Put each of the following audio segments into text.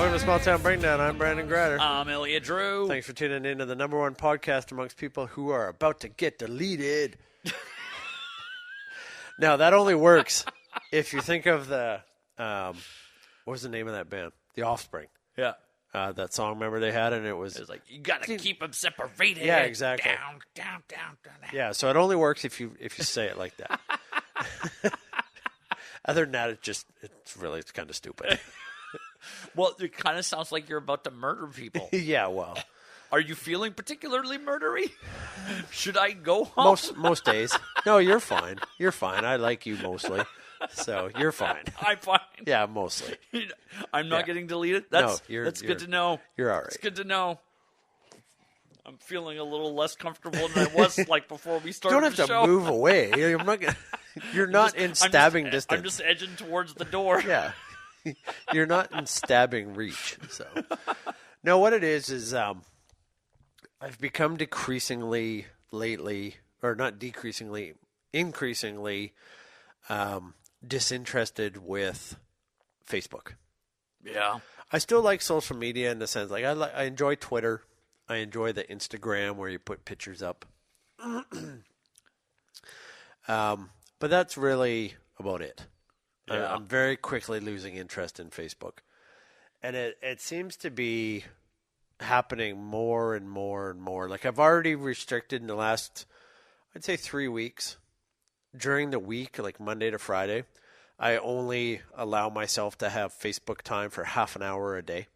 Welcome to Small Town Breakdown. I'm Brandon Gratter. I'm Elliot Drew. Thanks for tuning in to the number one podcast amongst people who are about to get deleted. Now, that only works if you think of the, what was the name of that band? The Offspring. Yeah. That song, remember they had, and it was like, you got to keep them separated. Yeah, exactly. Down. Yeah, so it only works if you say it like that. Other than that, it's kind of stupid. Well, it kind of sounds like you're about to murder people. Yeah, well. Are you feeling particularly murdery? Should I go home? Most days. No, you're fine. You're fine. I like you mostly. So you're fine. I'm fine. Yeah, mostly. I'm not getting deleted? That's good to know. You're all right. It's good to know. I'm feeling a little less comfortable than I was like before we started the show. You don't have to move away. You're not in stabbing distance. I'm just edging towards the door. Yeah. You're not in stabbing reach. So, no, what it is I've become decreasingly lately, or not decreasingly, increasingly disinterested with Facebook. Yeah. I still like social media in the sense, like I enjoy Twitter. I enjoy the Instagram where you put pictures up. But that's really about it. Yeah. I'm very quickly losing interest in Facebook. And it seems to be happening more and more and more. Like I've already restricted in the last, I'd say 3 weeks. During the week, like Monday to Friday, I only allow myself to have Facebook time for half an hour a day.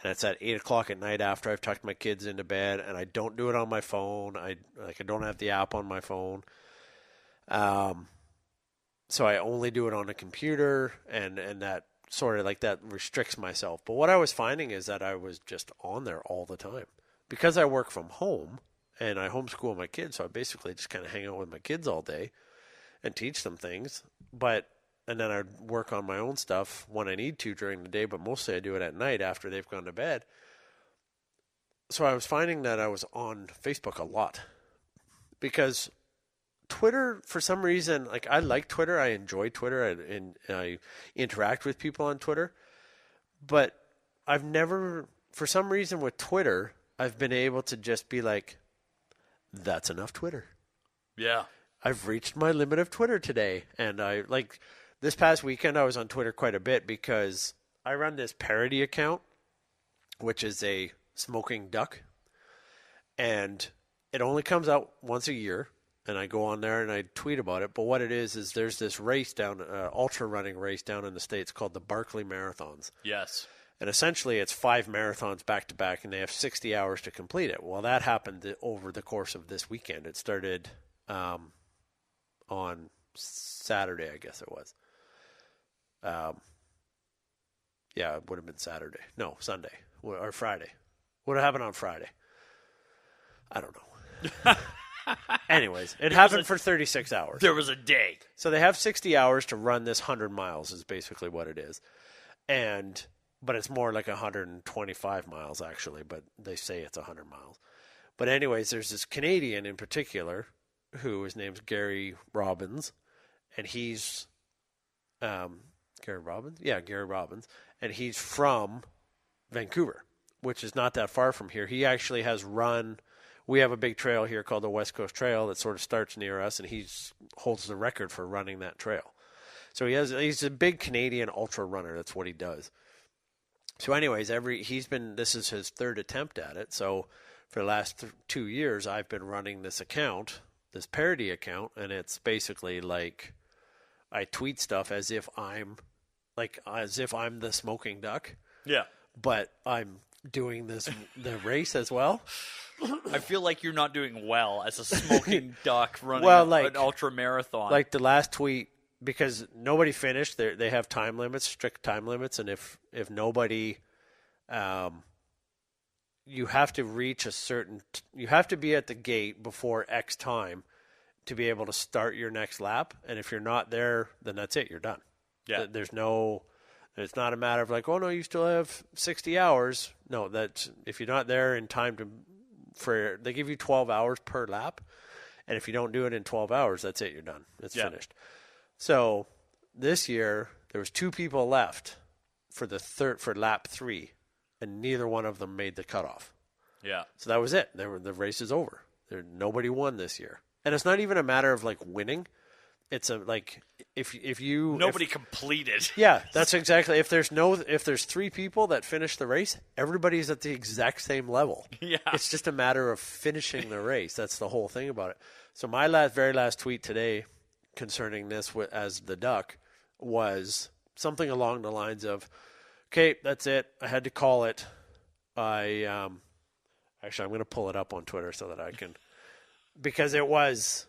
And it's at 8 o'clock at night after I've tucked my kids into bed, and I don't do it on my phone. I don't have the app on my phone. So I only do it on a computer, and that sort of like that restricts myself. But what I was finding is that I was just on there all the time. Because I work from home and I homeschool my kids, so I basically just kind of hang out with my kids all day and teach them things. And then I'd work on my own stuff when I need to during the day, but mostly I do it at night after they've gone to bed. So I was finding that I was on Facebook a lot because Twitter, for some reason, like I like Twitter. I enjoy Twitter and I interact with people on Twitter. But I've never, for some reason with Twitter, I've been able to just be like, that's enough Twitter. Yeah. I've reached my limit of Twitter today. And this past weekend I was on Twitter quite a bit because I run this parody account, which is a smoking duck. And it only comes out once a year. And I go on there and I tweet about it. But what it is there's this race ultra running race down in the States called the Barkley Marathons. Yes. And essentially it's 5 marathons back to back and they have 60 hours to complete it. Well, that happened over the course of this weekend. It started on Saturday, I guess it was. Yeah, it would have been Saturday. No, Sunday or Friday. What happened on Friday? I don't know. Anyways, it happened for 36 hours. There was a day. So they have 60 hours to run this 100 miles is basically what it is. But it's more like 125 miles actually, but they say it's 100 miles. But anyways, there's this Canadian in particular his name's Gary Robbins, and he's Gary Robbins? Yeah, Gary Robbins. And he's from Vancouver, which is not that far from here. He actually has run. We have a big trail here called the West Coast Trail that sort of starts near us, and he holds the record for running that trail. So he's a big Canadian ultra runner. That's what he does. So anyways, this is his third attempt at it. So for the last 2 years, I've been running this account, this parody account, and it's basically like I tweet stuff as if I'm the smoking duck. Yeah. But I'm doing the race as well. I feel like you're not doing well as a smoking duck running an ultra marathon. Like the last tweet, because nobody finished, they have time limits, strict time limits, and if nobody, you have to reach you have to be at the gate before X time to be able to start your next lap, and if you're not there, then that's it, you're done. Yeah. It's not a matter of like, oh no, you still have 60 hours. No, that's if you're not there in time they give you 12 hours per lap, and if you don't do it in 12 hours, that's it, you're done. It's finished. So this year there was 2 people left for lap 3, and neither one of them made the cutoff. Yeah. So that was it. The race is over. Nobody won this year, and it's not even a matter of like winning. It's Nobody completed. Yeah, that's exactly. If there's 3 people that finish the race, everybody's at the exact same level. Yeah. It's just a matter of finishing the race. That's the whole thing about it. So my very last tweet today concerning this as the Duck was something along the lines of, "Okay, that's it. I had to call it. Actually, I'm going to pull it up on Twitter so that I can, because it was."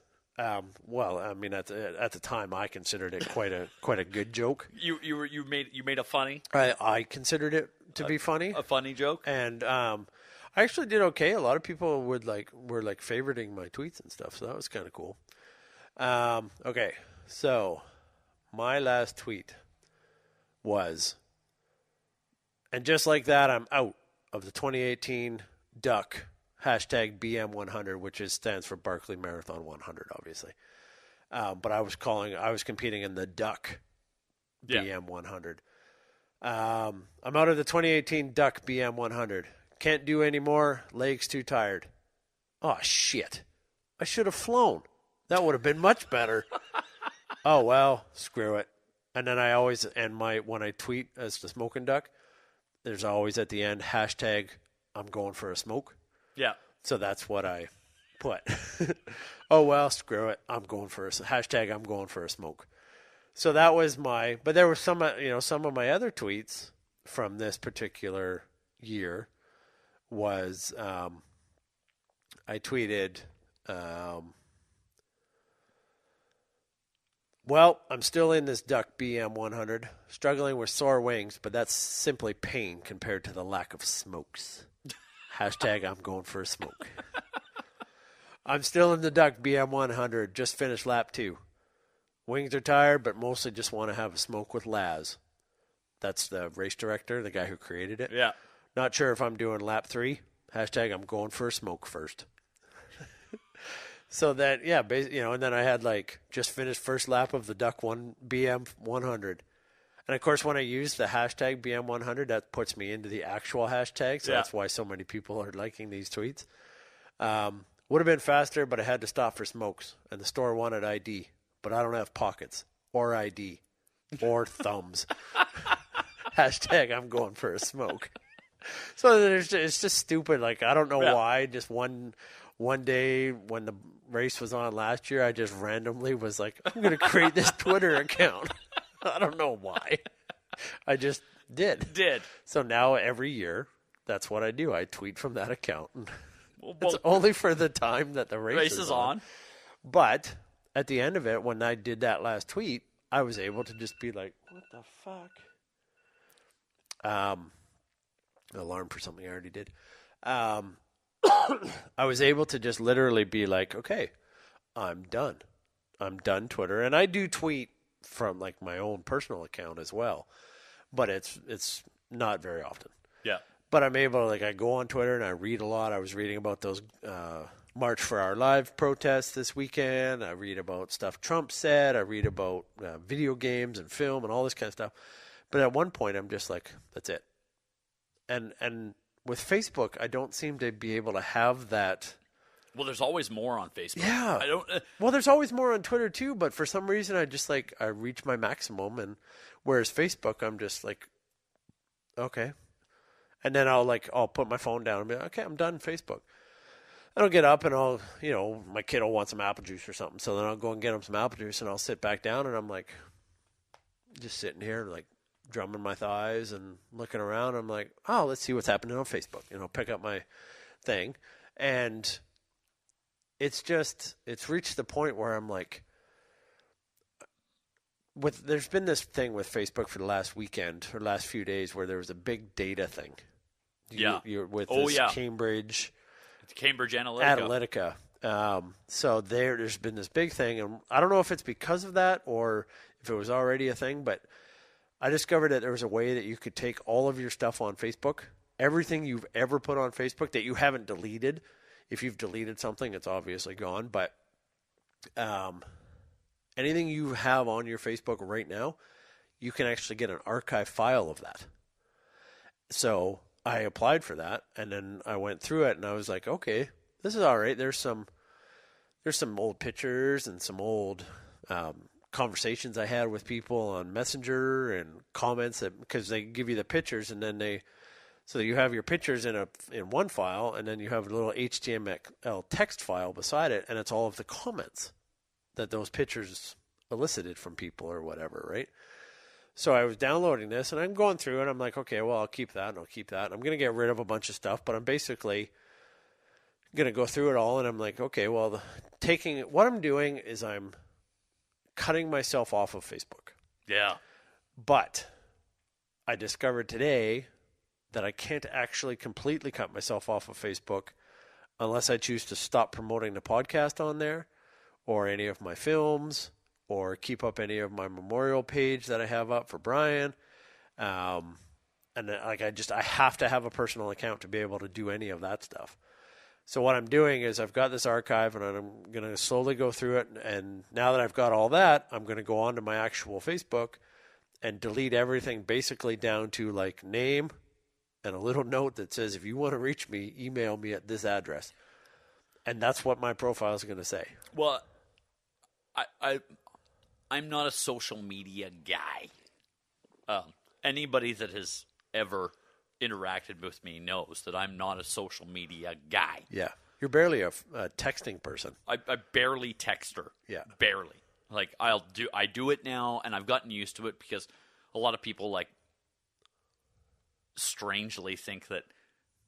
Well, I mean, at the time, I considered it quite a good joke. You made a funny. I considered it to be funny, a funny joke, and I actually did okay. A lot of people were favoriting my tweets and stuff, so that was kind of cool. Okay, so my last tweet was, and just like that, I'm out of the 2018 Duck. Hashtag BM100, which stands for Barkley Marathon 100, obviously. But I was competing in the Duck BM100. I'm out of the 2018 Duck BM100. Can't do anymore. Legs too tired. Oh, shit. I should have flown. That would have been much better. Oh, well, screw it. And then I always end when I tweet as the Smoking Duck, there's always at the end, hashtag I'm going for a smoke. Yeah. So that's what I put. Oh, well, screw it. I'm going for hashtag I'm going for a smoke. So that was but there were some of my other tweets from this particular year was, I tweeted, well, I'm still in this Duck BM100, struggling with sore wings, but that's simply pain compared to the lack of smokes. Hashtag I'm going for a smoke. I'm still in the Duck BM100. Just finished lap 2. Wings are tired, but mostly just want to have a smoke with Laz. That's the race director, the guy who created it. Yeah. Not sure if I'm doing lap 3. Hashtag I'm going for a smoke first. So that, yeah, and then I had just finished first lap of the Duck BM100. And, of course, when I use the hashtag BM100, that puts me into the actual hashtag. So that's why so many people are liking these tweets. Would have been faster, but I had to stop for smokes. And the store wanted ID. But I don't have pockets or ID or thumbs. Hashtag I'm going for a smoke. So it's just stupid. I don't know why. Just one day when the race was on last year, I just randomly was like, I'm going to create this Twitter account. I don't know why. I just did. So now every year, that's what I do. I tweet from that account. It's only for the time that the race is on. But at the end of it, when I did that last tweet, I was able to just be like, what the fuck? Alarm for something I already did. I was able to just literally be like, okay, I'm done. I'm done Twitter. And I do tweet from my own personal account as well, but it's not very often. Yeah. But I'm able I go on Twitter and I read a lot. I was reading about those March for Our Lives protests this weekend. I read about stuff Trump said. I read about video games and film and all this kind of stuff. But at one point I'm just like, that's it. And with Facebook, I don't seem to be able to have that. Well, there's always more on Facebook. Yeah. Well, there's always more on Twitter too, but for some reason I just I reach my maximum, and whereas Facebook, I'm just okay. And then I'll put my phone down and be like, okay, I'm done Facebook. And I'll get up and my kid will want some apple juice or something. So then I'll go and get him some apple juice and I'll sit back down and I'm just sitting here drumming my thighs and looking around. I'm like, oh, let's see what's happening on Facebook. Pick up my thing. And it's reached the point where I'm there's been this thing with Facebook for the last weekend or last few days where there was a big data thing. You're with Cambridge Analytica. So there's been this big thing, and I don't know if it's because of that or if it was already a thing, but I discovered that there was a way that you could take all of your stuff on Facebook, everything you've ever put on Facebook that you haven't deleted. If you've deleted something, it's obviously gone, but anything you have on your Facebook right now, you can actually get an archive file of that. So I applied for that, and then I went through it, and I was like, okay, this is all right. There's some old pictures and some old conversations I had with people on Messenger and comments because they give you the pictures, and then so you have your pictures in one file, and then you have a little HTML text file beside it, and it's all of the comments that those pictures elicited from people or whatever, right? So I was downloading this, and I'm going through it. I'm like, okay, well, I'll keep that, and I'll keep that. I'm going to get rid of a bunch of stuff, but I'm basically going to go through it all, and I'm like, okay, well, what I'm doing is I'm cutting myself off of Facebook. Yeah. But I discovered today that I can't actually completely cut myself off of Facebook unless I choose to stop promoting the podcast on there or any of my films or keep up any of my memorial page that I have up for Brian. And like I have to have a personal account to be able to do any of that stuff. So what I'm doing is I've got this archive, and I'm going to slowly go through it. And now that I've got all that, I'm going to go on to my actual Facebook and delete everything basically down to like name and a little note that says, if you want to reach me, email me at this address. And that's what my profile is going to say. Well, I'm not a social media guy. Anybody that has ever interacted with me knows that I'm not a social media guy. Yeah. You're barely a texting person. I barely text her. Yeah. Barely. Like I do it now, and I've gotten used to it because a lot of people like strangely think that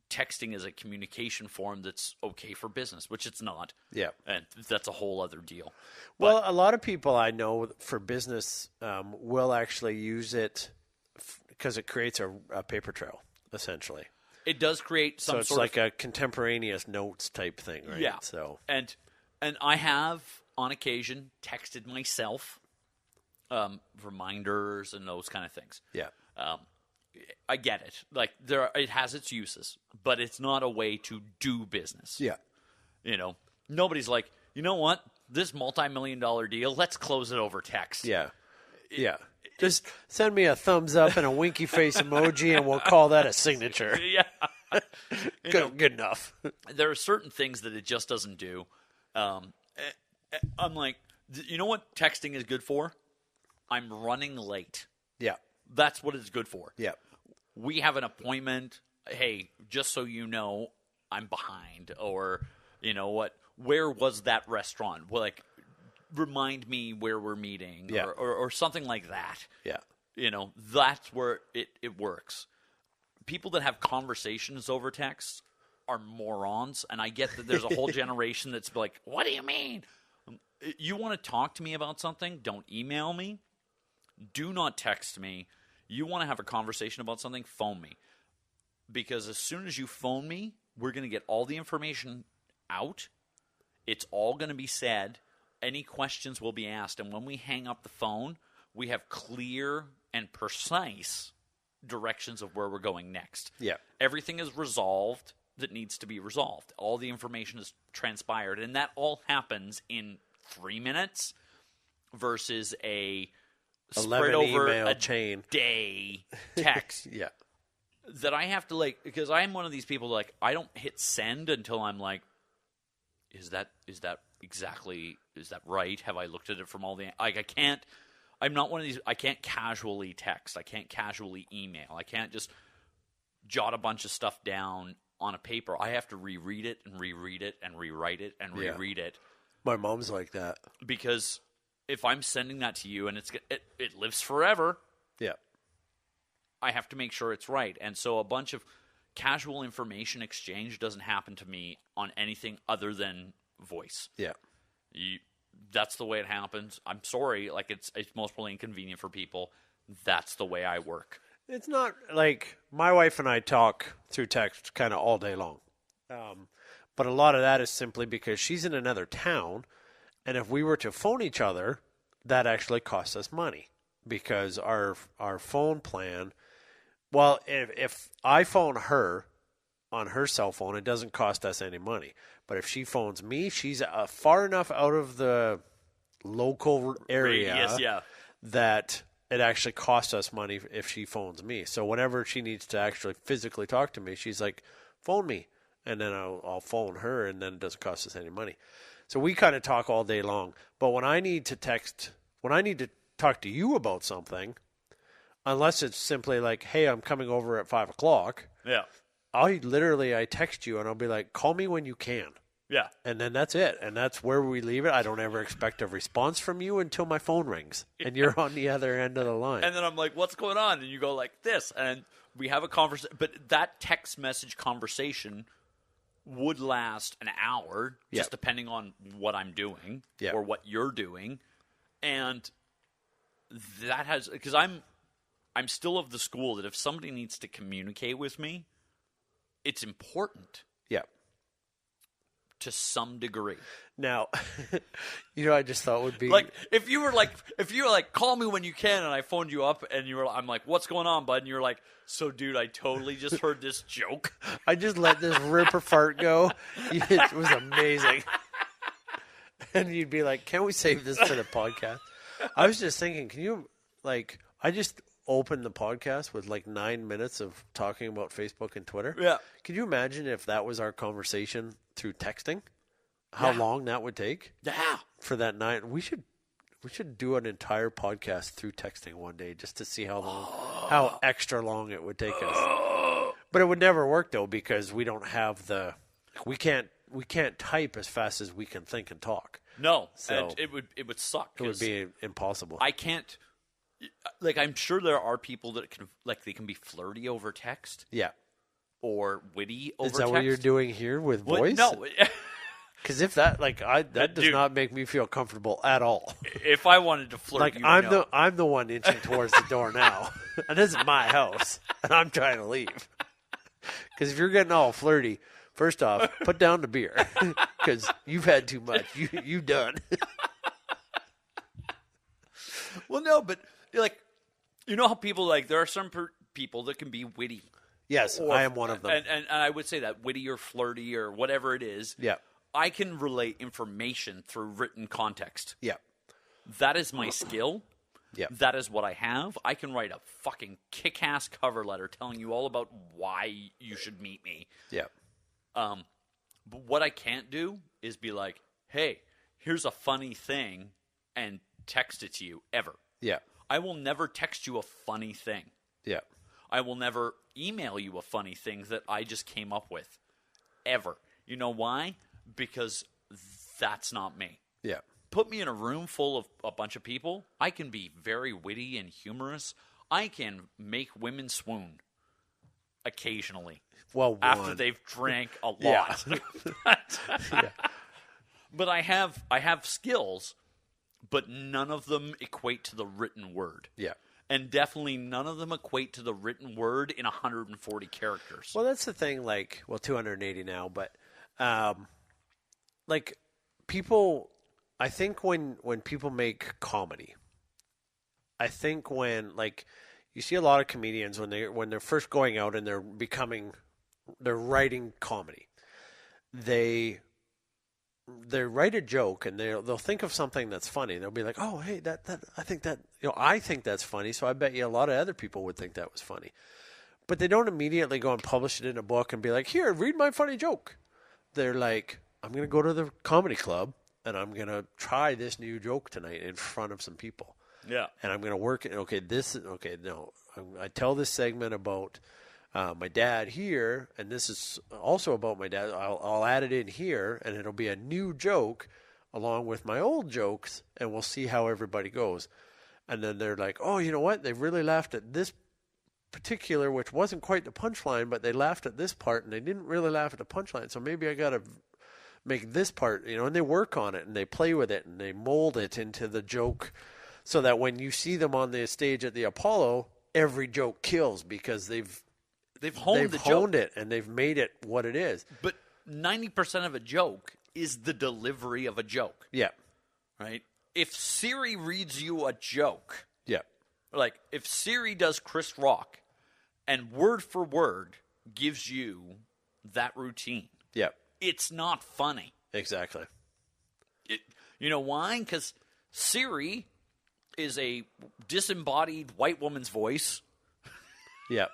texting is a communication form that's okay for business, which it's not. Yeah. And that's a whole other deal. Well, a lot of people I know for business will actually use it because it creates a paper trail, essentially. It does create some so it's sort like a contemporaneous notes type thing, right? Yeah. So and I have on occasion texted myself reminders and those kind of things. Yeah. I get it. Like it has its uses, but it's not a way to do business. Yeah. You know, nobody's like, you know what? This multi-million-dollar deal, let's close it over text. Yeah. Yeah. Just send me a thumbs up and a winky face emoji, and we'll call that a signature. Yeah. Good enough. There are certain things that it just doesn't do. I'm like, you know what texting is good for? I'm running late. Yeah. That's what it's good for. Yeah. We have an appointment. Hey, just so you know, I'm behind. Or, you know what? Where was that restaurant? Well, like, remind me where we're meeting. Yeah. Or something like that. Yeah. You know, that's where it works. People that have conversations over text are morons. And I get that there's a whole generation that's like, what do you mean? You want to talk to me about something? Don't email me. Do not text me. You want to have a conversation about something? Phone me. Because as soon as you phone me, we're going to get all the information out. It's all going to be said. Any questions will be asked. And when we hang up the phone, we have clear and precise directions of where we're going next. Yeah. Everything is resolved that needs to be resolved. All the information is transpired. And that all happens in 3 minutes versus a spread over a chain day text. Yeah. That I have to like, because I am one of these people like, I don't hit send until I'm like, is that right? Have I looked at it from all the, like I'm not one of these, I can't casually text. I can't casually email. I can't just jot a bunch of stuff down on a paper. I have to reread it and reread it and rewrite it and reread it. My mom's like that. Because if I'm sending that to you and it lives forever, yeah, I have to make sure it's right. And so a bunch of casual information exchange doesn't happen to me on anything other than voice. Yeah. That's the way it happens. I'm sorry. Like it's mostly inconvenient for people. That's the way I work. It's not like my wife and I talk through text kind of all day long. But a lot of that is simply because she's in another town. And if we were to phone each other, that actually costs us money because our phone plan, well, if I phone her on her cell phone, it doesn't cost us any money. But if she phones me, she's far enough out of the local area Radius, yeah. that it actually costs us money if she phones me. So whenever she needs to actually physically talk to me, she's like, phone me. And then I'll phone her, and then it doesn't cost us any money. So we kind of talk all day long. But when I need to talk to you about something, unless it's simply like, hey, I'm coming over at 5 o'clock, Yeah. I text you and I'll be like, call me when you can. Yeah. And then that's it. And that's where we leave it. I don't ever expect a response from you until my phone rings and you're on the other end of the line. And then I'm like, what's going on? And you go like this. And we have a conversation. But that text message conversation would last an hour, just depending on what I'm doing or what you're doing. And that has, because I'm still of the school that if somebody needs to communicate with me, it's important. Yeah. To some degree. Now, I just thought would be like if you were like call me when you can, and I phoned you up and I'm like, what's going on, bud? And you're like, so dude, I totally just heard this joke. I just let this ripper fart go. It was amazing. And you'd be like, can we save this for the podcast? I was just thinking, can you I just opened the podcast with 9 minutes of talking about Facebook and Twitter. Yeah. Can you imagine if that was our conversation through texting? How long that would take? Yeah. For that night. We should do an entire podcast through texting one day just to see how extra long it would take us. But it would never work though, because we don't have we can't type as fast as we can think and talk. No. So and it would suck. It would be impossible. I can't. I'm sure there are people that they can be flirty over text. Yeah. Or witty over text. Is that what you're doing here with voice? No. Because if that that does not make me feel comfortable at all. If I wanted to flirt, I'm the one inching towards the door now, and this is my house, and I'm trying to leave. Because if you're getting all flirty, first off, put down the beer, because you've had too much. You done. Well, no, but how people there are some people that can be witty. Yes, I am one of them. And I would say that witty or flirty or whatever it is. Yeah. I can relate information through written context. Yeah. That is my skill. Yeah. That is what I have. I can write a fucking kick-ass cover letter telling you all about why you should meet me. Yeah. But what I can't do is be like, hey, here's a funny thing, and text it to you, ever. Yeah. I will never text you a funny thing. Yeah. I will never email you a funny thing that I just came up with, ever. You know why? Because that's not me. Yeah. Put me in a room full of a bunch of people. I can be very witty and humorous. I can make women swoon occasionally. Well, after they've drank a lot. Yeah. But I have skills, but none of them equate to the written word. Yeah. And definitely none of them equate to the written word in 140 characters. Well, that's the thing, 280 now, but people, I think when people make comedy, I think when you see a lot of comedians when they're first going out and they're writing comedy, they write a joke and they'll think of something that's funny. They'll be like, "Oh, hey, that I think that's funny." So I bet you a lot of other people would think that was funny, but they don't immediately go and publish it in a book and be like, "Here, read my funny joke." They're like, "I'm going to go to the comedy club and I'm going to try this new joke tonight in front of some people." Yeah, and I'm going to work it. I tell this segment about my dad here, and this is also about my dad. I'll add it in here, and it'll be a new joke along with my old jokes, and we'll see how everybody goes. And then they're like, "Oh, you know what? They really laughed at this particular, which wasn't quite the punchline, but they laughed at this part, and they didn't really laugh at the punchline. So maybe I got to make this part, And they work on it, and they play with it, and they mold it into the joke, so that when you see them on the stage at the Apollo, every joke kills because they've honed it and they've made it what it is. But 90% of a joke is the delivery of a joke. Yeah. Right? If Siri reads you a joke, yeah, if Siri does Chris Rock and word for word gives you that routine, yeah, it's not funny. Exactly. You know why? Because Siri is a disembodied white woman's voice Yeah.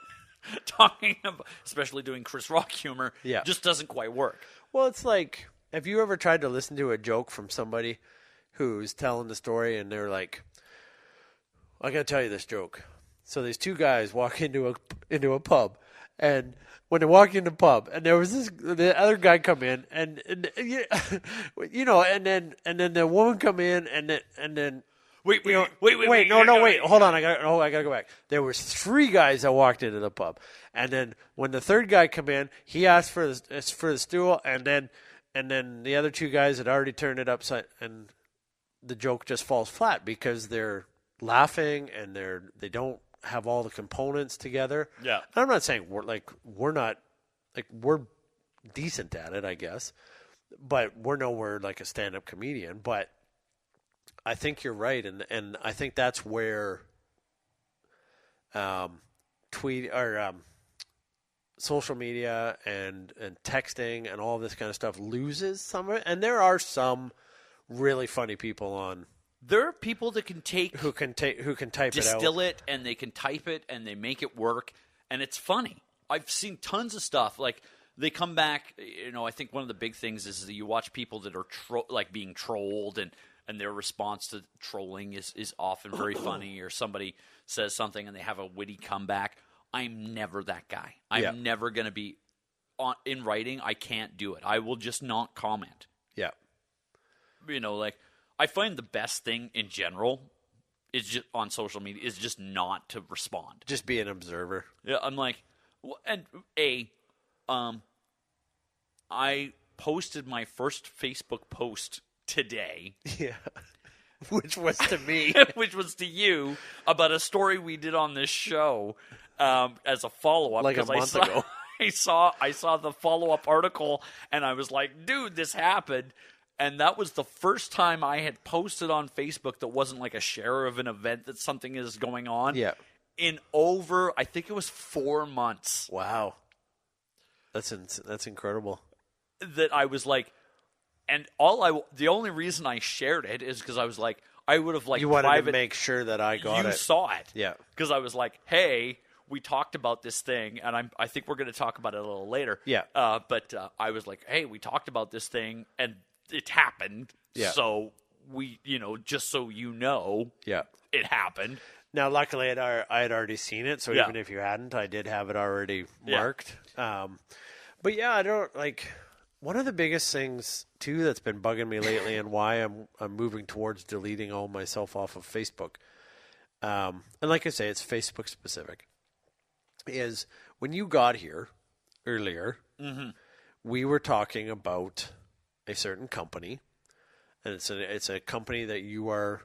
talking about, especially doing Chris Rock humor, Yeah. just doesn't quite work. Well, it's like, have you ever tried to listen to a joke from somebody who's telling the story and they're like, I got to tell you this joke. So these two guys walk into a pub, and when they walk into the pub, and there was the other guy come in, and you know, and then the woman come in, and then Wait, no, wait. hold on, I gotta go back. There was three guys that walked into the pub, and then when the third guy come in, he asked for the stool, and then the other two guys had already turned it upside, and the joke just falls flat because they're laughing and they don't have all the components together. Yeah. And I'm not saying we're decent at it, I guess, but we're nowhere like a stand-up comedian. But I think you're right, and I think that's where social media and texting and all this kind of stuff loses some of it. And there are some really funny people on. There are people that can take who can type it out, distill it, and they can type it, and they make it work, and it's funny. I've seen tons of stuff like they come back. You know, I think one of the big things is that you watch people that are like being trolled, and their response to trolling is often very funny. Or somebody says something and they have a witty comeback. I'm never that guy. I'm never going to be in writing. I can't do it. I will just not comment. Yeah. You know, like. I find the best thing in general is just on social media is just not to respond. Just be an observer. Yeah, I'm like, I posted my first Facebook post today. Yeah. Which was to me. Which was to you about a story we did on this show as a follow-up. Like a month ago. I saw the follow-up article, and I was like, dude, this happened. And that was the first time I had posted on Facebook that wasn't like a share of an event that something is going on. Yeah. In over, I think it was 4 months. Wow. That's incredible. That I was like, and the only reason I shared it is because I was like, I would have like you wanted to make sure that I got it. You saw it. Yeah. Because I was like, hey, we talked about this thing, and I think we're going to talk about it a little later. Yeah. But I was like, hey, we talked about this thing, and it happened. Yeah. So we, just so you know, yeah, it happened. Now, luckily, I had already seen it, so Yeah. even if you hadn't, I did have it already marked. But yeah, I don't like. One of the biggest things too that's been bugging me lately, and why I'm moving towards deleting all myself off of Facebook, and like I say, it's Facebook specific, is when you got here earlier, we were talking about a certain company, and it's a company that you are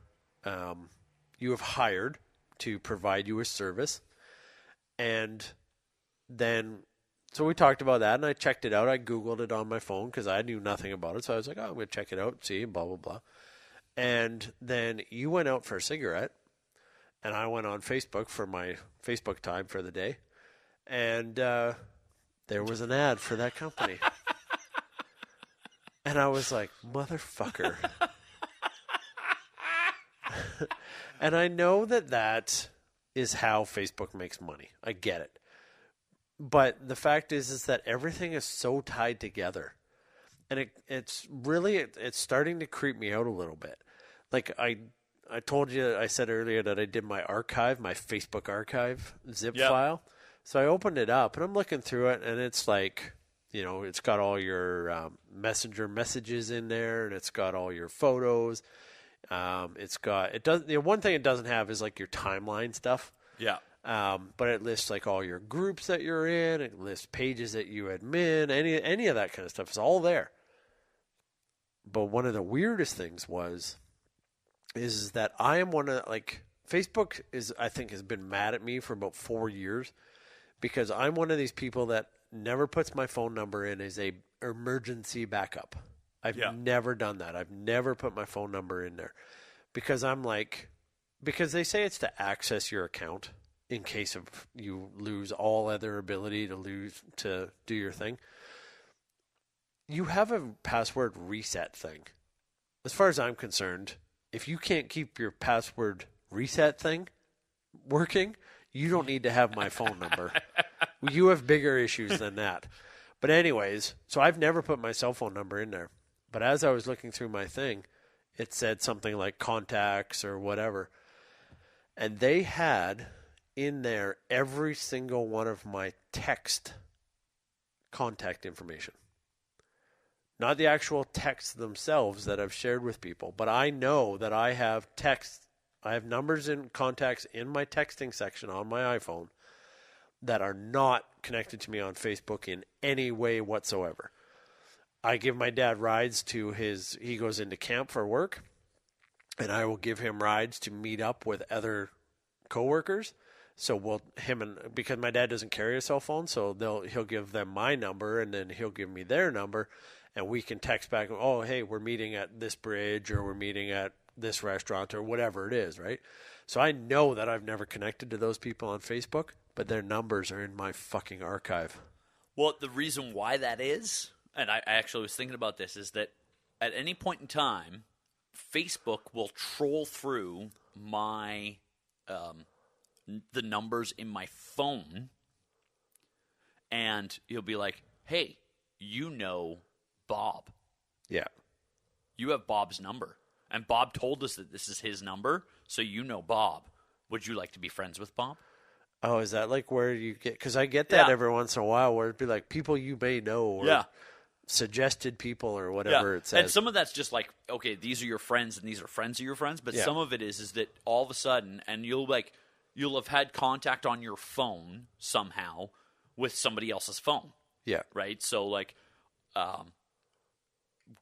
you have hired to provide you a service, and then so we talked about that, and I checked it out. I Googled it on my phone because I knew nothing about it, so I was like, oh, I'm going to check it out, see, blah blah blah, and then you went out for a cigarette, and I went on Facebook for my Facebook time for the day, and there was an ad for that company. And I was like, motherfucker. And I know that is how Facebook makes money. I get it. But the fact is that everything is so tied together. And it's starting to creep me out a little bit. Like I told you, I said earlier that I did my Facebook archive zip file. So I opened it up and I'm looking through it, and it's like, it's got all your messenger messages in there, and it's got all your photos. The one thing it doesn't have is like your timeline stuff. Yeah. But it lists like all your groups that you're in. It lists pages that you admin. Any of that kind of stuff is all there. But one of the weirdest things is that I am Facebook I think has been mad at me for about 4 years because I'm one of these people that never puts my phone number in as a emergency backup. I've never done that. I've never put my phone number in there because because they say it's to access your account in case of you lose all other ability to do your thing. You have a password reset thing. As far as I'm concerned, if you can't keep your password reset thing working, you don't need to have my phone number. You have bigger issues than that. But anyways, so I've never put my cell phone number in there. But as I was looking through my thing, it said something like contacts or whatever. And they had in there every single one of my text contact information. Not the actual texts themselves that I've shared with people, but I know that I have texts, I have numbers and contacts in my texting section on my iPhone that are not connected to me on Facebook in any way whatsoever. I give my dad rides to he goes into camp for work, and I will give him rides to meet up with other coworkers. So because my dad doesn't carry a cell phone, so he'll give them my number, and then he'll give me their number, and we can text back, oh, hey, we're meeting at this bridge, or we're meeting at this restaurant, or whatever it is, right? So I know that I've never connected to those people on Facebook, but their numbers are in my fucking archive. Well, the reason why that is, and I actually was thinking about this, is that at any point in time, Facebook will troll through my the numbers in my phone, and he'll be like, hey, you know Bob. Yeah. You have Bob's number. And Bob told us that this is his number, so you know Bob. Would you like to be friends with Bob? Oh, is that like where you get... Because I get that Yeah. every once in a while where it'd be like people you may know or suggested people or whatever it says. And some of that's just like, okay, these are your friends and these are friends of your friends. But Yeah. some of it is that all of a sudden, and you'll have had contact on your phone somehow with somebody else's phone. Yeah. Right? So like,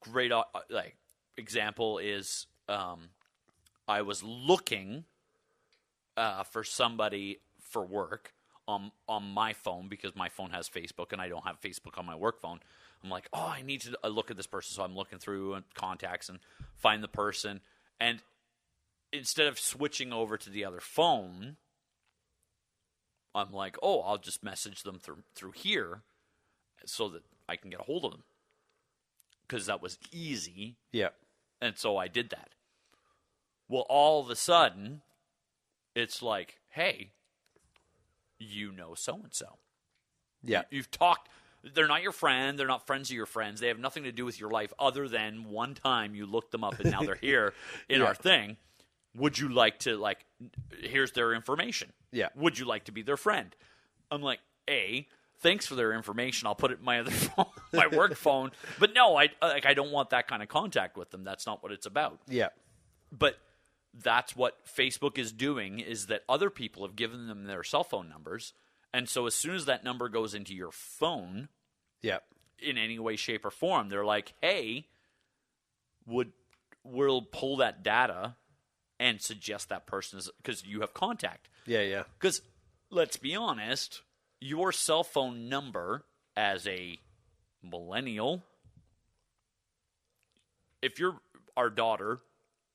great example is I was looking for somebody for work on my phone because my phone has Facebook and I don't have Facebook on my work phone. I'm like, oh, I need to look at this person. So I'm looking through contacts and find the person. And instead of switching over to the other phone, I'm like, oh, I'll just message them through here so that I can get a hold of them. Because that was easy. Yeah. And so I did that. Well, all of a sudden, it's like, hey, you know so-and-so. Yeah. You've talked. They're not your friend. They're not friends of your friends. They have nothing to do with your life other than one time you looked them up and now they're here in our thing. Would you like to, here's their information. Yeah. Would you like to be their friend? I'm like, thanks for their information. I'll put it in my other phone, my work phone. But no, I don't want that kind of contact with them. That's not what it's about. Yeah. But that's what Facebook is doing, is that other people have given them their cell phone numbers. And so as soon as that number goes into your phone, Yeah. in any way, shape, or form, they're like, hey, we'll pull that data and suggest that person is, because you have contact. Yeah, yeah. Because let's be honest, your cell phone number as a millennial, if you're our daughter,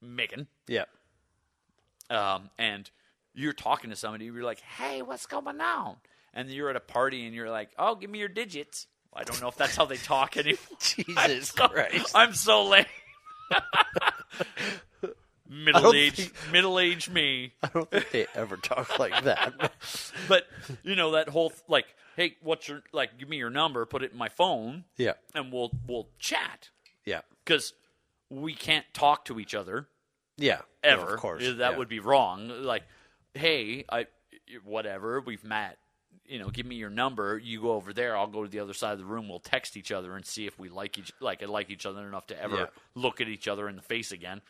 Megan, Yeah. and you're talking to somebody, you're like, hey, what's going on? And you're at a party and you're like, oh, give me your digits. I don't know if that's how they talk anymore. Jesus Christ. I'm so lame. Middle-aged me. I don't think they ever talk like that. But, that whole, hey, what's your, give me your number, put it in my phone, Yeah. and we'll chat. Yeah. Because we can't talk to each other Yeah. ever. No, of course. That would be wrong. Like, hey, whatever, we've met. Give me your number. You go over there. I'll go to the other side of the room. We'll text each other and see if we like each other enough to ever look at each other in the face again.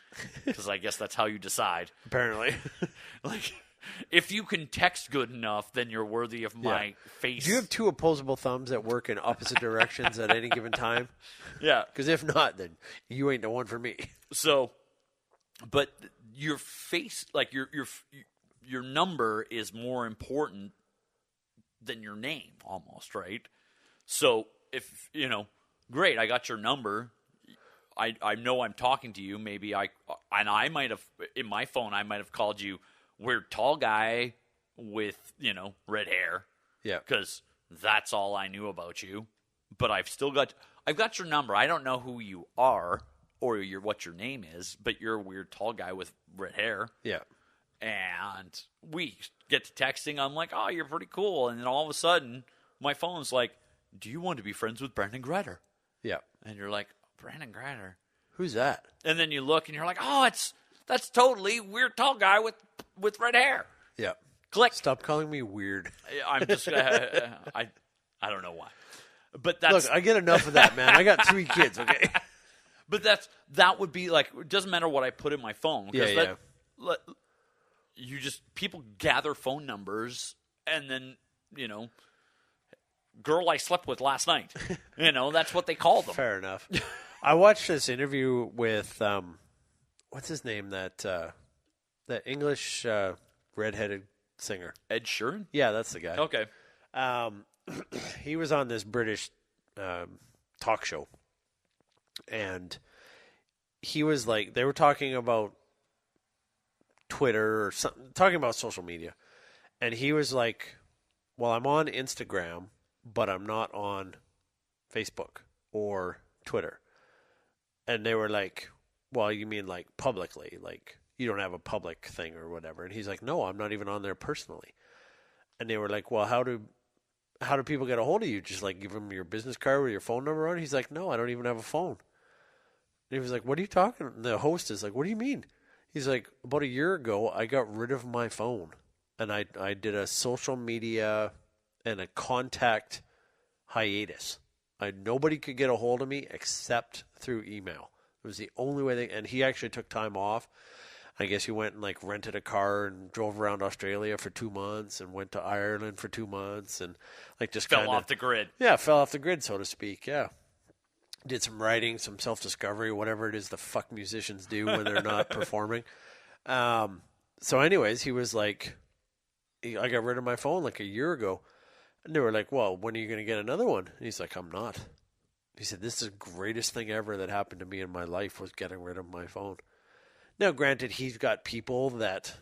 Because I guess that's how you decide. Apparently. If you can text good enough, then you're worthy of my face. Do you have two opposable thumbs that work in opposite directions at any given time? Yeah. Because if not, then you ain't the one for me. So, but your face, your number is more important than your name, almost, right? So if great, I got your number. I know I'm talking to you. Maybe I might have in my phone. I might have called you weird tall guy with red hair. Yeah. Because that's all I knew about you. But I've got your number. I don't know who you are or what your name is, but you're a weird tall guy with red hair. Yeah. And we get to texting. I'm like, oh, you're pretty cool. And then all of a sudden, my phone's like, do you want to be friends with Brandon Greiter? Yeah. And you're like, Brandon Greiter? Who's that? And then you look and you're like, oh, that's totally weird tall guy with red hair. Yeah. Click. Stop calling me weird. I'm just, I don't know why. But that's. Look, I get enough of that, man. I got 3 kids, okay? But that would be like, it doesn't matter what I put in my phone. Yeah. People gather phone numbers and then, girl I slept with last night. That's what they call them. Fair enough. I watched this interview with, what's his name? That English redheaded singer. Ed Sheeran? Yeah, that's the guy. Okay. He was on this British talk show. And he was like, they were talking about Twitter or something, talking about social media. And he was like, well, I'm on Instagram, but I'm not on Facebook or Twitter. And they were like, well, you mean like publicly, like you don't have a public thing or whatever. And he's like, no, I'm not even on there personally. And they were like, well, how do people get a hold of you? Just like give them your business card with your phone number on? He's like, no, I don't even have a phone. And he was like, what are you talking? And the host is like, what do you mean? He's like, about a year ago, I got rid of my phone. And I did a social media and a contact hiatus. Nobody could get a hold of me except through email. It was the only way and he actually took time off. I guess he went and like rented a car and drove around Australia for 2 months and went to Ireland for 2 months and like just fell off the grid. Yeah, fell off the grid, so to speak. Yeah. Did some writing, some self-discovery, whatever it is the fuck musicians do when they're not performing. So anyways, he was like, I got rid of my phone like a year ago. And they were like, well, when are you going to get another one? And he's like, I'm not. He said, this is the greatest thing ever that happened to me in my life was getting rid of my phone. Now, granted, he's got people that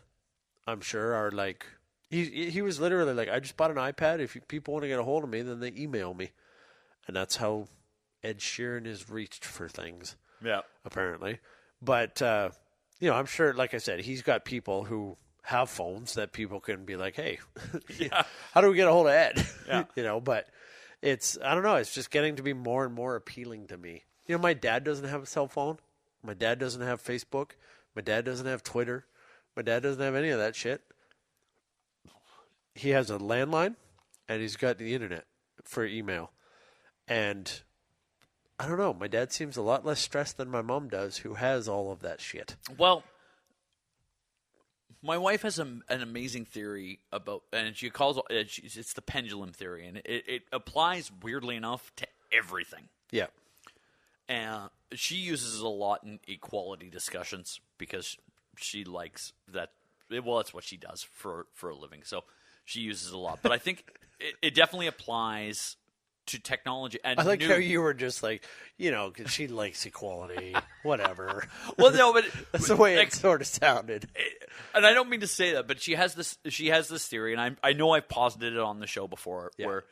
I'm sure are like, he was literally like, I just bought an iPad. If people want to get a hold of me, then they email me. And that's how Ed Sheeran is reached for things. Yeah. Apparently. But, I'm sure, like I said, he's got people who have phones that people can be like, hey, how do we get a hold of Ed? Yeah. But I don't know, it's just getting to be more and more appealing to me. My dad doesn't have a cell phone. My dad doesn't have Facebook. My dad doesn't have Twitter. My dad doesn't have any of that shit. He has a landline, and he's got the internet for email. And I don't know, my dad seems a lot less stressed than my mom does, who has all of that shit. Well, my wife has an amazing theory about, and she calls it's the pendulum theory, and it applies weirdly enough to everything. Yeah. And she uses it a lot in equality discussions because she likes that. Well, that's what she does for a living, so she uses it a lot. But I think it definitely applies to technology. And I like how you were just like, because she likes equality, whatever. Well, no, but that's the way it sort of sounded. And I don't mean to say that, but she has this theory, and I know I've posited it on the show before, where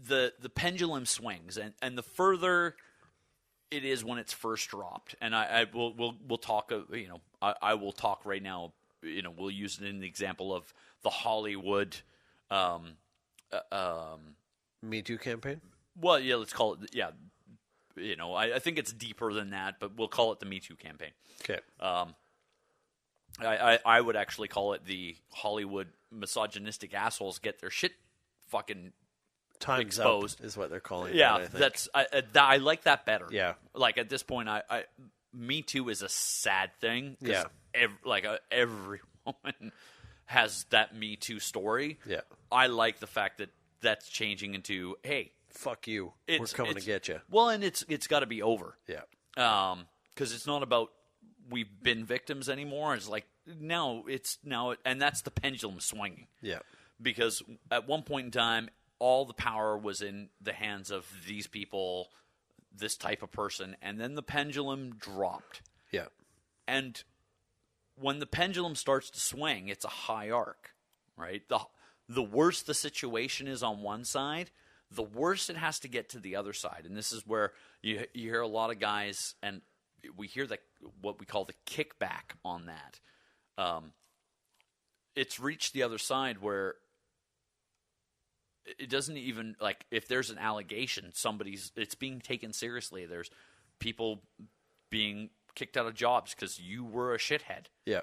the pendulum swings, and the further it is when it's first dropped, and we'll talk. I will talk right now. We'll use it in the example of the Hollywood. Me Too campaign? Well, yeah, let's call it, I think it's deeper than that, but we'll call it the Me Too campaign. Okay. I would actually call it the Hollywood misogynistic assholes get their shit fucking Time's exposed. Up is what they're calling it. Yeah, I like that better. Yeah. Like at this point, Me Too is a sad thing. Yeah. Every woman has that Me Too story. Yeah. I like the fact that that's changing into, hey, fuck you. We're coming to get you. Well, and it's got to be over. Yeah. Because it's not about we've been victims anymore. It's like and that's the pendulum swinging. Yeah. Because at one point in time, all the power was in the hands of these people, this type of person, and then the pendulum dropped. Yeah. And when the pendulum starts to swing, it's a high arc, right? The worse the situation is on one side, the worse it has to get to the other side. And this is where you hear a lot of guys, and we hear what we call the kickback on that. it's reached the other side where it doesn't even, like, if there's an allegation, it's being taken seriously. There's people being kicked out of jobs because you were a shithead. Yeah.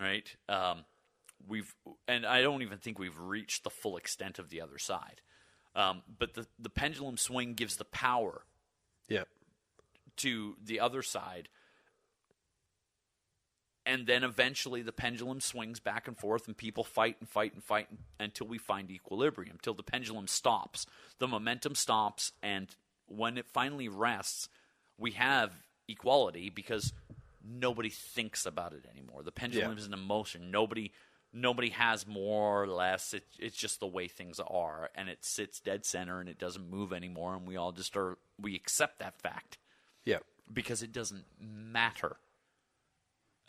Right? And I don't even think we've reached the full extent of the other side. But the pendulum swing gives the power to the other side. And then eventually the pendulum swings back and forth, and people fight and fight and fight until we find equilibrium, till the pendulum stops. The momentum stops, and when it finally rests, we have equality because nobody thinks about it anymore. The pendulum is in motion. Nobody has more or less. It's just the way things are, and it sits dead center, and it doesn't move anymore, and we all we accept that fact. Yeah. Because it doesn't matter.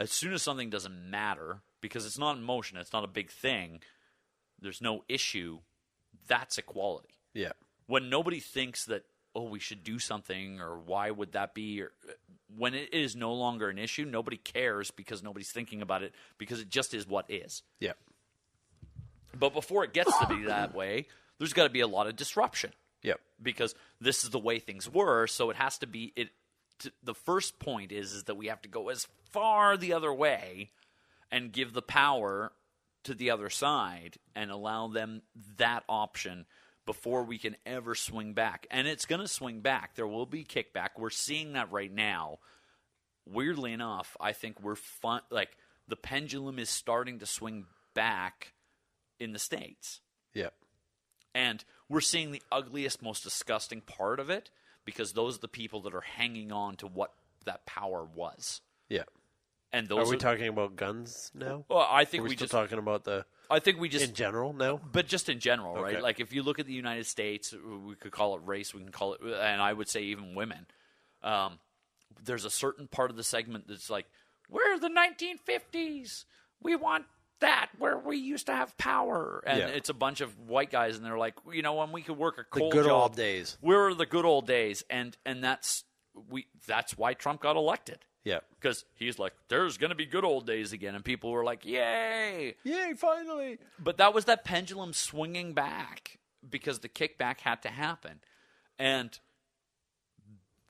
As soon as something doesn't matter, because it's not in motion, it's not a big thing, there's no issue, that's equality. Yeah. When nobody thinks that, we should do something, or why would that be, or when it is no longer an issue, nobody cares because nobody's thinking about it, because it just is what is. Yeah. But before it gets to be that way, there's got to be a lot of disruption. Yeah. Because this is the way things were, so it has to be the first point is that we have to go as far the other way and give the power to the other side and allow them that option before we can ever swing back. And it's going to swing back. There will be kickback. We're seeing that right now. Weirdly enough, I think like the pendulum is starting to swing back in the States. Yeah. And we're seeing the ugliest, most disgusting part of it, because those are the people that are hanging on to what that power was. Yeah. And those are we talking about guns now? Well, I think we're still talking about in general now? But just in general, okay. Right? Like if you look at the United States, we could call it race, we can call it, and I would say even women. There's a certain part of the segment that's like, we're the 1950s. We want that, where we used to have power. And it's a bunch of white guys, and they're like, when we could work a coal job. The good old days. We're the good old days. And that's why Trump got elected. Yeah. Because he's like, there's going to be good old days again. And people were like, yay. Yay, finally. But that was that pendulum swinging back because the kickback had to happen. And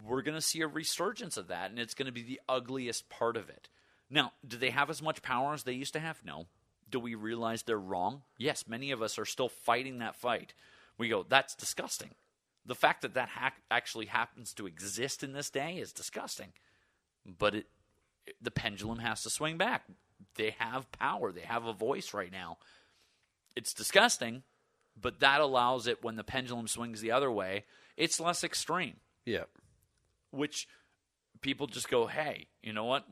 we're going to see a resurgence of that, and it's going to be the ugliest part of it. Now, do they have as much power as they used to have? No. Do we realize they're wrong? Yes, many of us are still fighting that fight. We go, that's disgusting. The fact that actually happens to exist in this day is disgusting. But the pendulum has to swing back. They have power. They have a voice right now. It's disgusting, but that allows it, when the pendulum swings the other way, it's less extreme. Yeah. Which people just go, hey, you know what?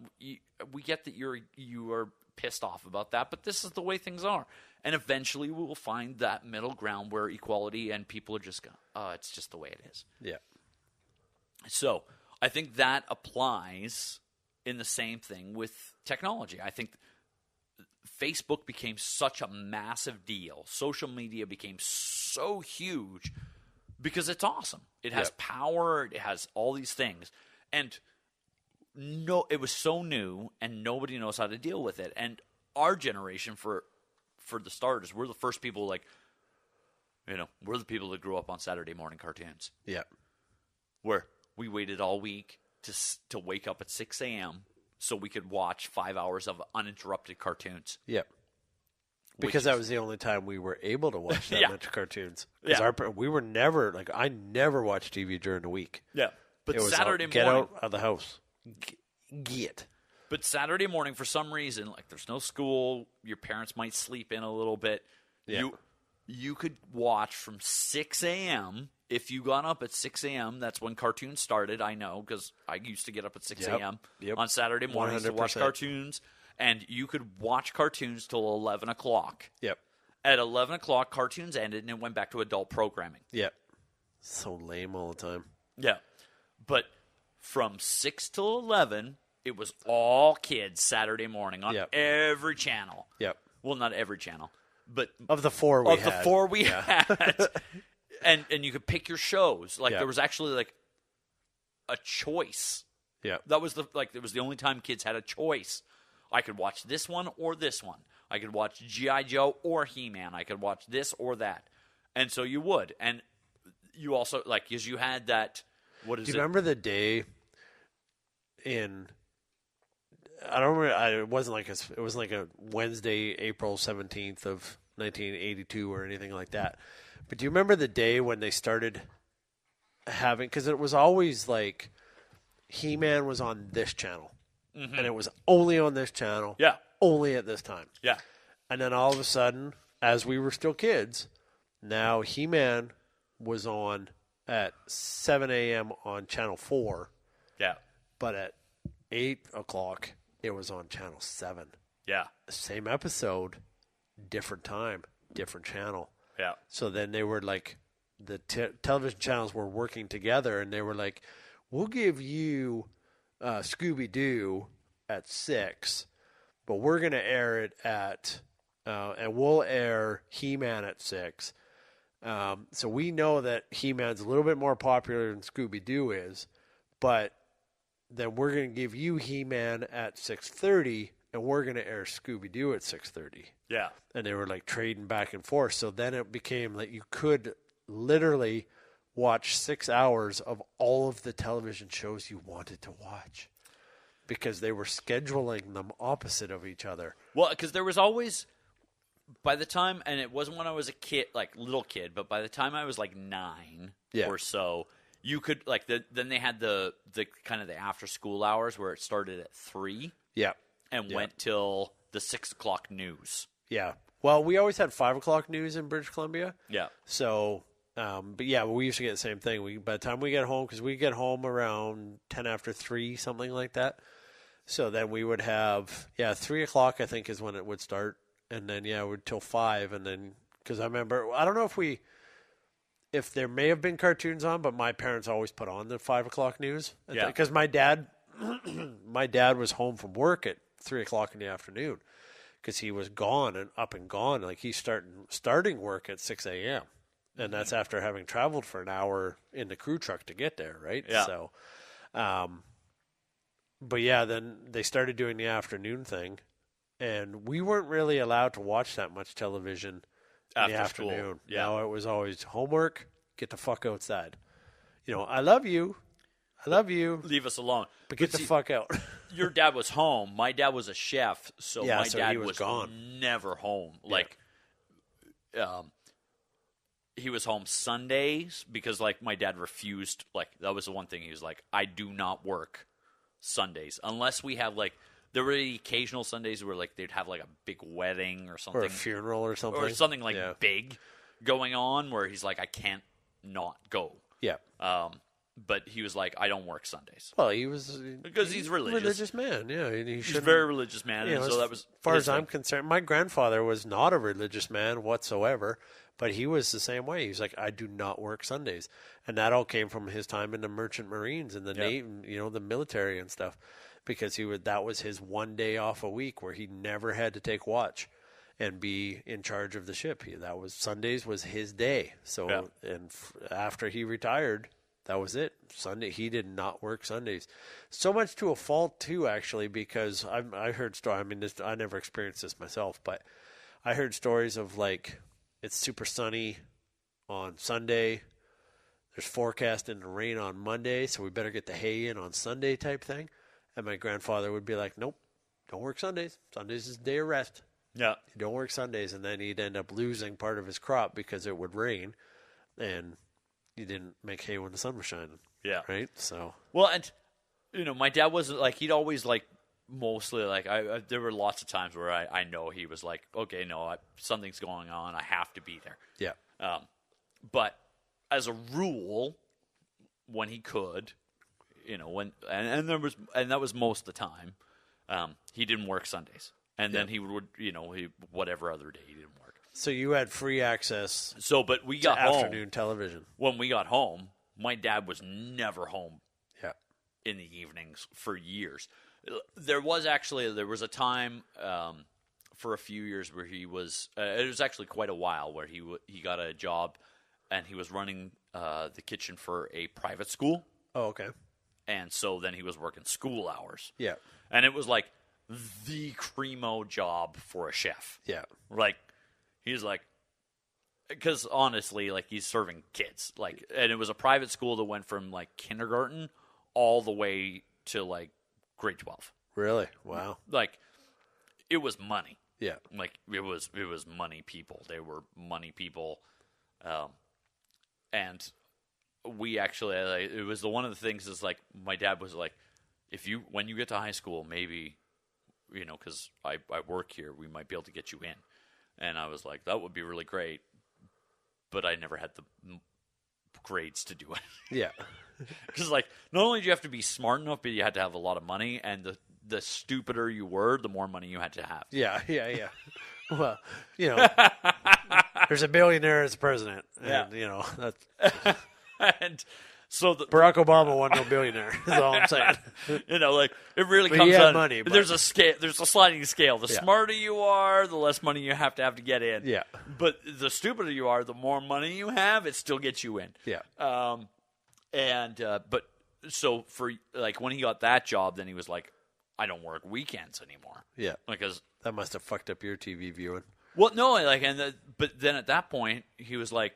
We get that you are pissed off about that, but this is the way things are. And eventually we will find that middle ground where equality and people are just going, it's just the way it is. Yeah. So I think that applies in the same thing with technology. I think Facebook became such a massive deal. Social media became so huge because it's awesome. It has power. It has all these things. And it was so new, and nobody knows how to deal with it. And our generation, for the starters, we're the first people, we're the people that grew up on Saturday morning cartoons. Yeah. Where we waited all week to wake up at 6 a.m. so we could watch 5 hours of uninterrupted cartoons. Yeah. Because that was the only time we were able to watch that much cartoons. Because we were never, I never watched TV during the week. Yeah. But Saturday morning. Get out of the house. Get. But Saturday morning, for some reason, there's no school, your parents might sleep in a little bit. Yeah. You could watch from 6 a.m. If you got up at 6 a.m., that's when cartoons started, I know, because I used to get up at 6 a.m. on Saturday mornings to watch cartoons. And you could watch cartoons till 11 o'clock. Yep. At 11 o'clock, cartoons ended, and it went back to adult programming. Yep. So lame all the time. Yeah. But from 6 till 11, it was all kids Saturday morning on every channel. Yep. Well, not every channel, but of the four we had. And you could pick your shows. There was actually a choice. Yeah. That was it was the only time kids had a choice. I could watch this one or this one. I could watch G.I. Joe or He-Man. I could watch this or that. And so you would. And you also, like, because you had that, what is Do it? you remember the day in, I don't remember, it wasn't like a Wednesday, April 17th of 1982 or anything like that. But do you remember the day when they started having, because it was always like He-Man was on this channel. And it was only on this channel. Yeah. Only at this time. Yeah. And then all of a sudden, as we were still kids, now He-Man was on at 7 a.m. on Channel 4. Yeah. But at 8 o'clock, it was on Channel 7. Yeah. Same episode, different time, different channel. Yeah. So then they were like, the television channels were working together, and they were like, we'll give you Scooby-Doo at 6, but we're going to air it at, and we'll air He-Man at 6. So we know that He-Man's a little bit more popular than Scooby-Doo is, but then we're going to give you He-Man at 6:30, and we're going to air Scooby-Doo at 6:30. Yeah. And they were like trading back and forth. So then it became that you could literally watch 6 hours of all of the television shows you wanted to watch because they were scheduling them opposite of each other. Well, because there was always, by the time, and it wasn't when I was a kid, like little kid, but by the time I was like 9 or so, you could, like, then they had the kind of the after school hours where it started at 3 and went till the 6 o'clock news. Yeah. Well, we always had 5 o'clock news in British Columbia. Yeah. So, but yeah, we used to get the same thing. By the time we get home, because we get home around 10 after 3, something like that. So then we would have, 3 o'clock, I think, is when it would start. And then, we'd till 5. And then, because I remember, I don't know if there may have been cartoons on, but my parents always put on the 5 o'clock news. Yeah. Because my dad was home from work at 3 o'clock in the afternoon because he was gone and up and gone. Like he's starting work at 6 a.m. And that's after having traveled for an hour in the crew truck to get there, right? Yeah. So, but yeah, then they started doing the afternoon thing, and we weren't really allowed to watch that much television in the After school. afternoon. Yeah. No, it was always homework, get the fuck outside. I love you, Leave us alone. but get the fuck out. Your dad was home. My dad was a chef, so Yeah, my so dad he was gone. never home. Like, he was home Sundays because, like, my dad refused. Like, that was the one thing he was like, I do not work Sundays unless we have, like, there were the occasional Sundays where, like, they'd have like a big wedding or something, Or a funeral or something. like big going on where he's like, I can't not go. Yeah. But he was like, I don't work Sundays Well, he was because he's religious. religious man. Yeah, and he He's should. a very religious man, and so that was as far his as I'm thing. concerned. My grandfather was not a religious man whatsoever, but he was the same way. He's like, I do not work Sundays, and that all came from his time in the Merchant Marines and the Navy, the military and stuff, because that was his one day off a week where he never had to take watch and be in charge of the ship. Sundays was his day. So after he retired, that was it. Sunday, he did not work Sundays. So much to a fault too, actually, because I heard stories. I mean, I never experienced this myself, but I heard stories of like it's super sunny on Sunday. There's forecasting to rain on Monday, so we better get the hay in on Sunday type thing. And my grandfather would be like, "Nope, don't work Sundays. Sundays is a day of rest. Yeah. You don't work Sundays," and then he'd end up losing part of his crop because it would rain, and you didn't make hay when the sun was shining. Yeah. Right? So. Well, and, my dad wasn't, like, he'd always, like, mostly, like, there were lots of times where I know he was like, okay, no, something's going on. I have to be there. Yeah. But as a rule, when he could, and that was most of the time, he didn't work Sundays. And then he would, whatever other day he didn't work. So you had free access So, but we to got home. afternoon television. When we got home, my dad was never home Yeah. in the evenings for years. There was a time for a few years where he was. It was actually quite a while where he got a job, and he was running the kitchen for a private school, Oh, okay. and so then he was working school hours. Yeah. And it was like the primo job for a chef. Yeah. Like, he's like, because honestly, like, he's serving kids. Like, and it was a private school that went from, like, kindergarten all the way to, like, grade 12. Really? Wow. Like, it was money. Yeah. Like, it was money people. They were money people. And we actually, it was one of the things is, like, my dad was like, when you get to high school, maybe, you know, because I work here, we might be able to get you in. And I was like, that would be really great. But I never had the grades to do it. Yeah. Because, like, not only do you have to be smart enough, but you had to have a lot of money. And the stupider you were, the more money you had to have. Yeah. Well, you know, there's a billionaire as president. And, you know, that's... And so Barack Obama wasn't no billionaire. That's all I'm saying. You know, like, it really But comes he had down. money, but- There's a scale. There's a sliding scale. The Yeah. smarter you are, the less money you have to get in. Yeah. But the stupider you are, the more money you have, it still gets you in. Yeah. But so for, like, when he got that job, then he was like, I don't work weekends anymore. Yeah. Because, That must have fucked up your TV viewing. well, no, like, but then at that point, he was like,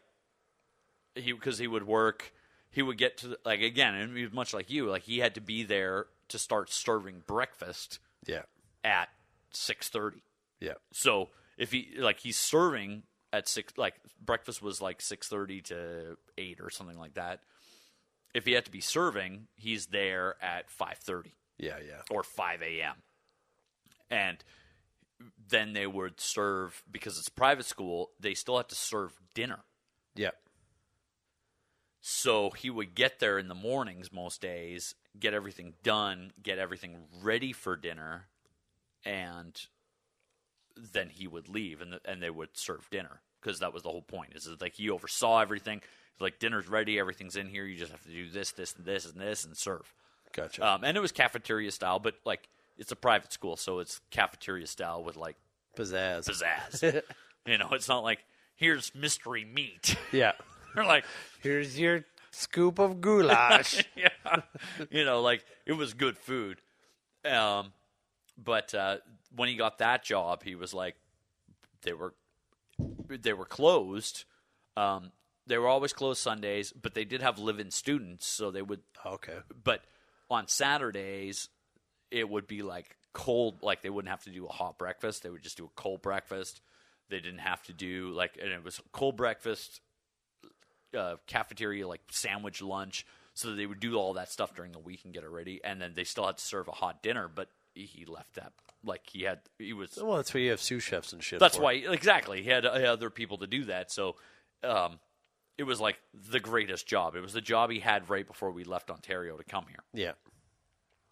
because he would work, he would get to, like, again, and he was much like you, like, he had to be there to start serving breakfast Yeah. at 6:30. Yeah. So if he's serving at 6, like, breakfast was like 6:30 to 8 or something like that. If he had to be serving, he's there at 5:30 Yeah. or 5 a.m. And then they would serve, because it's private school, they still have to serve dinner. Yeah. So he would get there in the mornings most days, get everything done, get everything ready for dinner, and then he would leave, and they would serve dinner, because that was the whole point. Is like, he oversaw everything. It's like, dinner's ready, everything's in here. You just have to do this, this, and this, and this, and serve. Gotcha. And it was cafeteria style, but, like, it's a private school, so it's cafeteria style with, like, pizzazz. You know, it's not like, here's mystery meat. Yeah. They're like, Here's your scoop of goulash. yeah, you know, like, it was good food. But when he got that job, he was like, they were closed. They were always closed Sundays, but they did have live-in students, so they would. Okay. But on Saturdays, it would be like cold. Like, they wouldn't have to do a hot breakfast; they would just do a cold breakfast. They didn't have to do, like, and it was cold breakfast. Cafeteria, like, sandwich lunch, so they would do all that stuff during the week and get it ready, and then they still had to serve a hot dinner, but he left that, like, he was, Well, that's why you have sous chefs and shit. that's for. why, exactly, he had other people to do that, so it was like the greatest job. It was the job he had right before we left Ontario to come here, Yeah.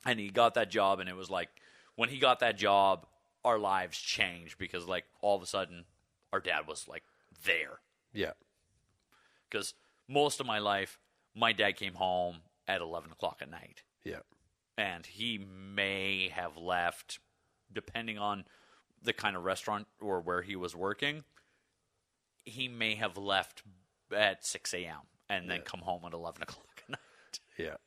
and he got that job, and it was like, when he got that job, our lives changed, because, like, all of a sudden, our dad was, like, there. Yeah. Because most of my life, my dad came home at 11 o'clock at night. Yeah. And he may have left, depending on the kind of restaurant or where he was working, he may have left at 6 a.m. and then come home at 11 o'clock at night. Yeah.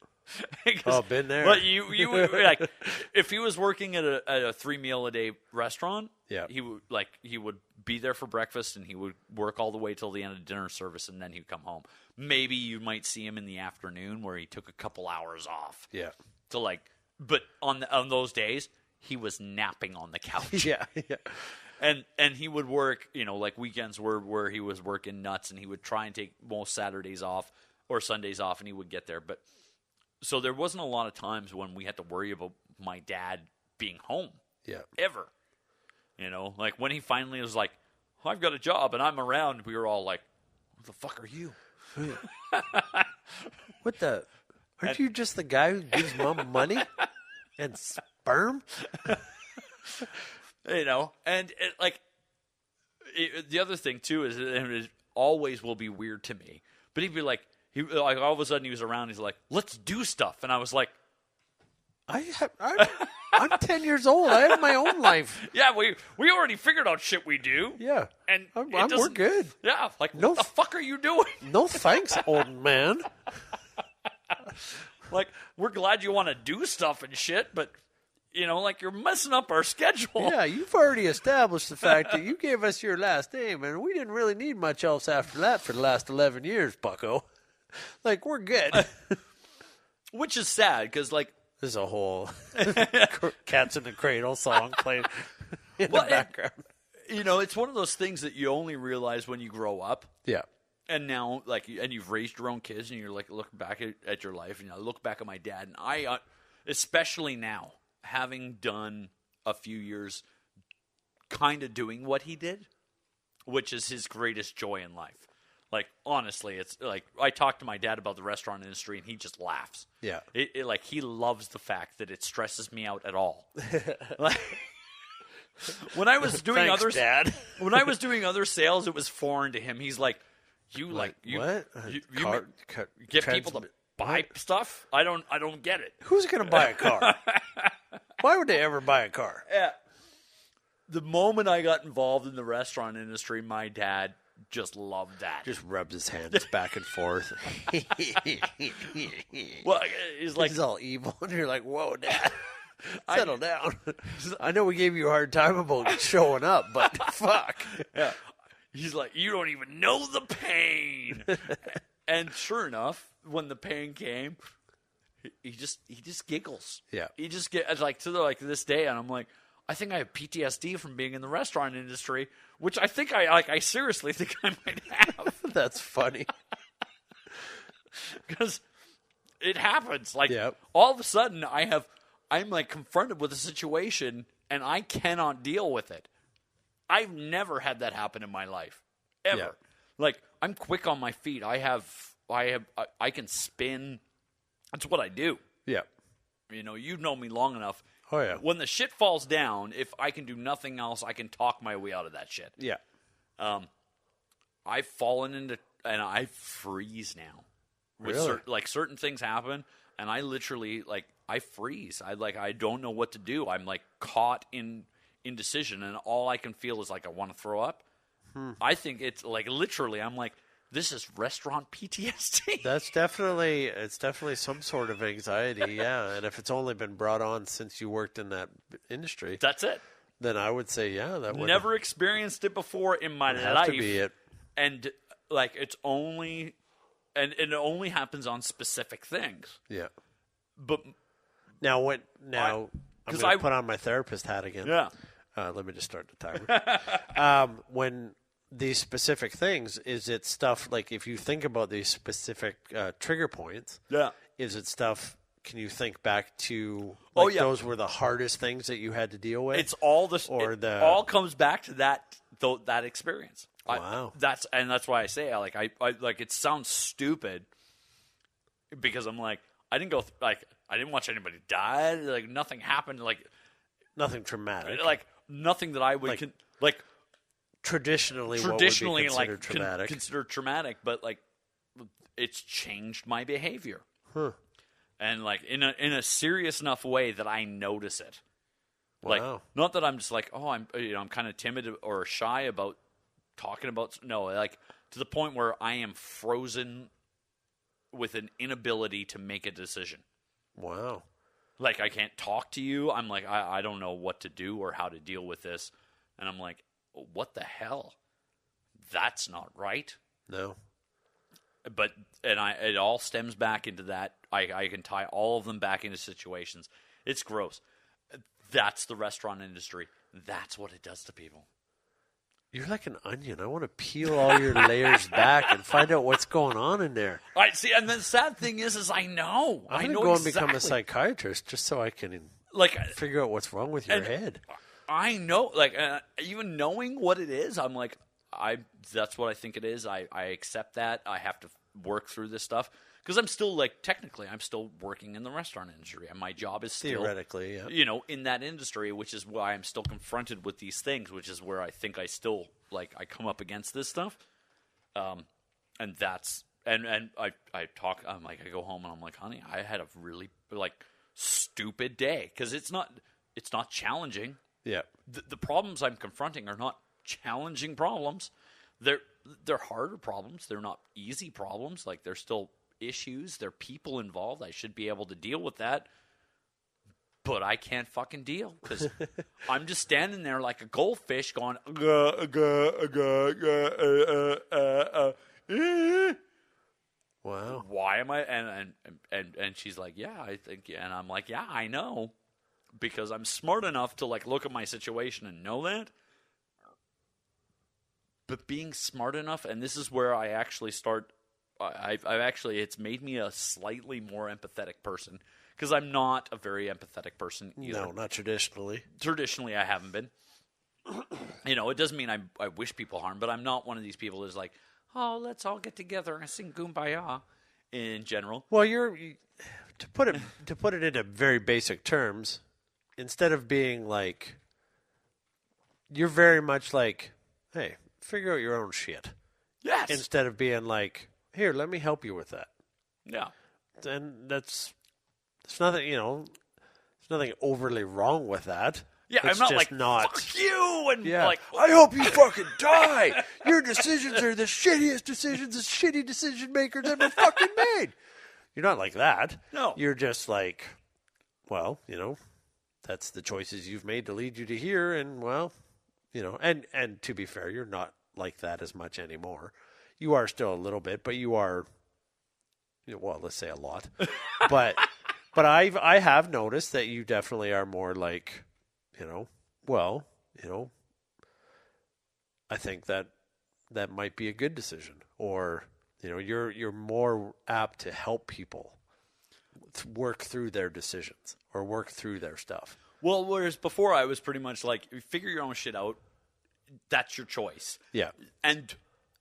'Cause- Oh, been there. But you would, like, if he was working at a 3-meal-a-day restaurant, Yeah. he would be there for breakfast, and he would work all the way till the end of dinner service, and then he'd come home. Maybe you might see him in the afternoon where he took a couple hours off Yeah. to, like. But on those days, he was napping on the couch. Yeah. Yeah. And he would work, you know, like, weekends where he was working nuts, and he would try and take most Saturdays off or Sundays off, and he would get there. But so there wasn't a lot of times when we had to worry about my dad being home. Yeah. Ever. You know, like, when he finally was like, I've got a job and I'm around, we were all like, what the fuck are you? What the? Aren't you just the guy who gives mom money and sperm? You know, and the other thing too is, and it always will be weird to me, but he'd be like, all of a sudden he was around, he's like, let's do stuff. And I was like, I'm 10 years old. I have my own life. yeah, we already figured out shit we do. Yeah. And we're good. Yeah, like, No what the fuck are you doing? No thanks, old man. Like, we're glad you want to do stuff and shit, but like you're messing up our schedule. Yeah, you've already established the fact that you gave us your last name, and we didn't really need much else after that for the last 11 years, bucko. Like, we're good. Which is sad, because, like... There's a whole Cats in the Cradle song playing in the background. It's one of those things that you only realize when you grow up. Yeah. And now, like, and you've raised your own kids, and you're, like, looking back at your life, and I look back at my dad, and I, especially now, having done a few years kind of doing what he did, which is his greatest joy in life. Like, honestly, it's like I talk to my dad about the restaurant industry, and he just laughs. Yeah. Like, he loves the fact that it stresses me out at all. Like, when I was doing Dad. when I was doing other sales, it was foreign to him. He's like, what? You get people to buy stuff? I don't get it. Who's going to buy a car? Why would they ever buy a car? Yeah. The moment I got involved in the restaurant industry, my dad just loved that. Just rubs his hands back and forth. Well, he's like, he's all evil, and you're like, "Whoa, Dad, settle down." I know we gave you a hard time about showing up, but fuck. Yeah. He's like, you don't even know the pain. And sure enough, when the pain came, he just giggles. Yeah. He just get like to this day, and I'm like, I think I have PTSD from being in the restaurant industry, which I think I seriously think I might have. That's funny. Because it happens. Like, Yep. all of a sudden I'm like confronted with a situation and I cannot deal with it. I've never had that happen in my life. Ever. Yeah. Like, I'm quick on my feet. I can spin. That's what I do. Yeah. You've known me long enough. Oh, yeah. When the shit falls down, if I can do nothing else, I can talk my way out of that shit. Yeah. I've fallen into, and I freeze now. Really? Certain things happen, and I literally, like, I freeze. I don't know what to do. I'm, like, caught in indecision, and all I can feel is, like, I want to throw up. I think it's, like, literally, I'm like, this is restaurant PTSD. It's definitely some sort of anxiety, yeah. And if it's only been brought on since you worked in that industry, That's it. then I would say, yeah, that would Never experienced it before in my have life. to be it. And, like, it's only, and it only happens on specific things. Yeah. But, Now, I'm going to put on my therapist hat again. yeah. Let me just start the timer. When these specific things, is it stuff like if you think about these specific trigger points? Yeah. Is it stuff? Can you think back to? Oh, Like, yeah. those were the hardest things that you had to deal with. It's all all comes back to that experience. Wow. That's why I say I like it sounds stupid because I'm like I didn't go I didn't watch anybody die, like nothing happened, like nothing traumatic. like nothing that I would Traditionally, what would traditionally be like considered traumatic? considered traumatic, but like it's changed my behavior. And like in a serious enough way that I notice it. Like, Wow. not that I'm just like, oh, I'm kind of timid or shy about talking about. No, like to the point where I am frozen with an inability to make a decision. Wow. Like, I can't talk to you. I'm like, I don't know what to do or how to deal with this. And I'm like, what the hell? That's not right. No. But it all stems back into that. I can tie all of them back into situations. It's gross. That's the restaurant industry. That's what it does to people. You're like an onion. I want to peel all your layers back and find out what's going on in there. I see, and the sad thing is I know. I'm I going know to go exactly. and become a psychiatrist just so I can Like, figure out what's wrong with your and head. I know. Like, even knowing what it is, I'm like, that's what I think it is. I accept that. I have to work through this stuff. Because I'm still, like, technically, I'm still working in the restaurant industry. And my job is still, Theoretically, yeah. In that industry, which is why I'm still confronted with these things, which is where I think I still, like, I come up against this stuff. And that's, and I talk, I'm like, I go home and I'm like, honey, I had a really, like, stupid day. Because it's not challenging. Yeah. The problems I'm confronting are not challenging problems. They're harder problems. They're not easy problems. Like, they're still issues. There are people involved. I should be able to deal with that. But I can't fucking deal because I'm just standing there like a goldfish going, Wow. why am I? And she's like, yeah, I think, and I'm like, yeah, I know, because I'm smart enough to like look at my situation and know that. But being smart enough, and this is where I actually start. I've actually, it's made me a slightly more empathetic person, because I'm not a very empathetic person either. No, not traditionally. Traditionally, I haven't been. You know, it doesn't mean I wish people harm, but I'm not one of these people who's like, oh, let's all get together and sing Kumbaya in general. Well, to put it into very basic terms, instead of being like, you're very much like, hey, figure out your own shit. Yes. Instead of being like, here, let me help you with that. Yeah. And it's nothing, there's nothing overly wrong with that. Yeah, It's I'm not just like, fuck you, and like, I hope you fucking die. Your decisions are the shittiest decisions the shitty decision makers ever fucking made. You're not like that. No. You're just like, well, that's the choices you've made to lead you to here, and well, and to be fair, you're not like that as much anymore. You are still a little bit, but you are, well, let's say a lot. But I have noticed that you definitely are more like, I think that might be a good decision, or you're more apt to help people work through their decisions or work through their stuff. Well, whereas before I was pretty much like, figure your own shit out. That's your choice. Yeah. And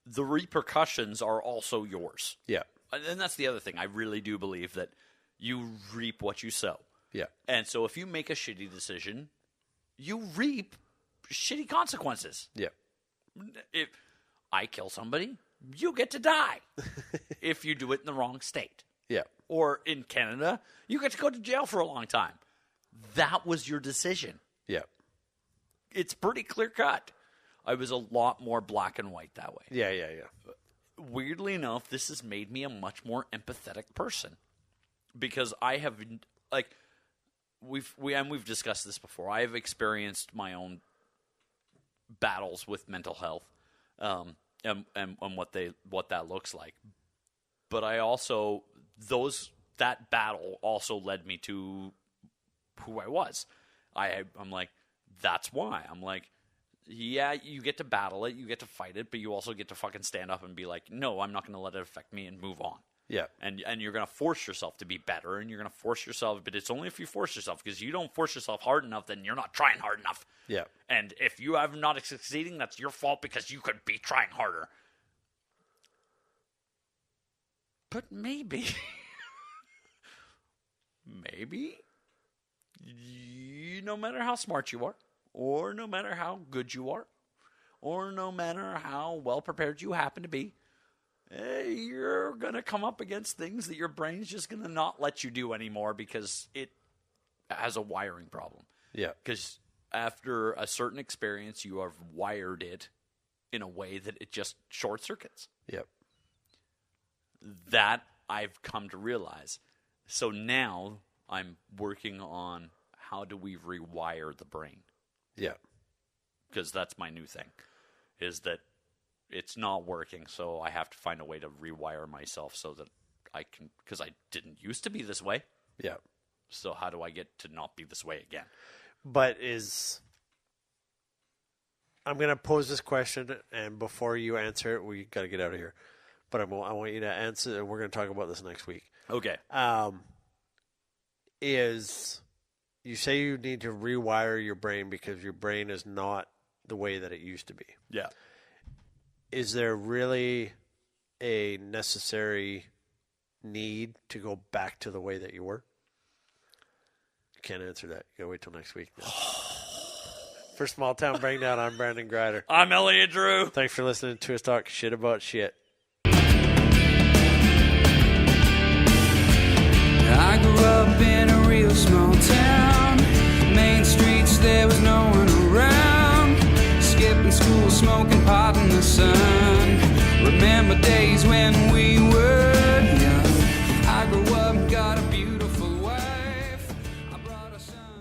the repercussions are also yours. Yeah. And that's the other thing. I really do believe that you reap what you sow. Yeah. And so if you make a shitty decision, you reap shitty consequences. Yeah. If I kill somebody, you get to die if you do it in the wrong state. Yeah. Or in Canada, you get to go to jail for a long time. That was your decision. Yeah. It's pretty clear cut. I was a lot more black and white that way. Yeah. Weirdly enough, this has made me a much more empathetic person, because I have, like, we've discussed this before. I have experienced my own battles with mental health, and what that looks like. But I also that battle also led me to who I was. I'm like, that's why. I'm like, yeah, you get to battle it, you get to fight it, but you also get to fucking stand up and be like, no, I'm not going to let it affect me, and move on. Yeah. And you're going to force yourself to be better, and you're going to force yourself, but it's only if you force yourself, because you don't force yourself hard enough, then you're not trying hard enough. Yeah. And if you have not succeeding, that's your fault, because you could be trying harder. But maybe, no matter how smart you are, or no matter how good you are, or no matter how well prepared you happen to be, you're going to come up against things that your brain's just going to not let you do anymore, because it has a wiring problem. Yeah. Because after a certain experience, you have wired it in a way that it just short circuits. Yep. That I've come to realize. So now I'm working on how do we rewire the brain. Yeah. Because that's my new thing, is that it's not working, so I have to find a way to rewire myself so that I can, because I didn't used to be this way. Yeah. So how do I get to not be this way again? But I'm going to pose this question, and before you answer it, we got to get out of here. But I want you to answer, and we're going to talk about this next week. Okay. You say you need to rewire your brain because your brain is not the way that it used to be. Yeah. Is there really a necessary need to go back to the way that you were? You can't answer that. You got to wait till next week. For Small Town Breakdown, I'm Brandon Grider. I'm Elliot Drew. Thanks for listening to us talk shit about shit. I grew up in a real small town. Main streets, there was no one around. Skipping school, smoking pot in the sun. Remember days when we were young. I grew up, got a beautiful wife. I brought a son.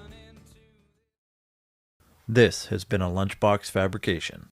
This has been a Lunchbox Fabrication.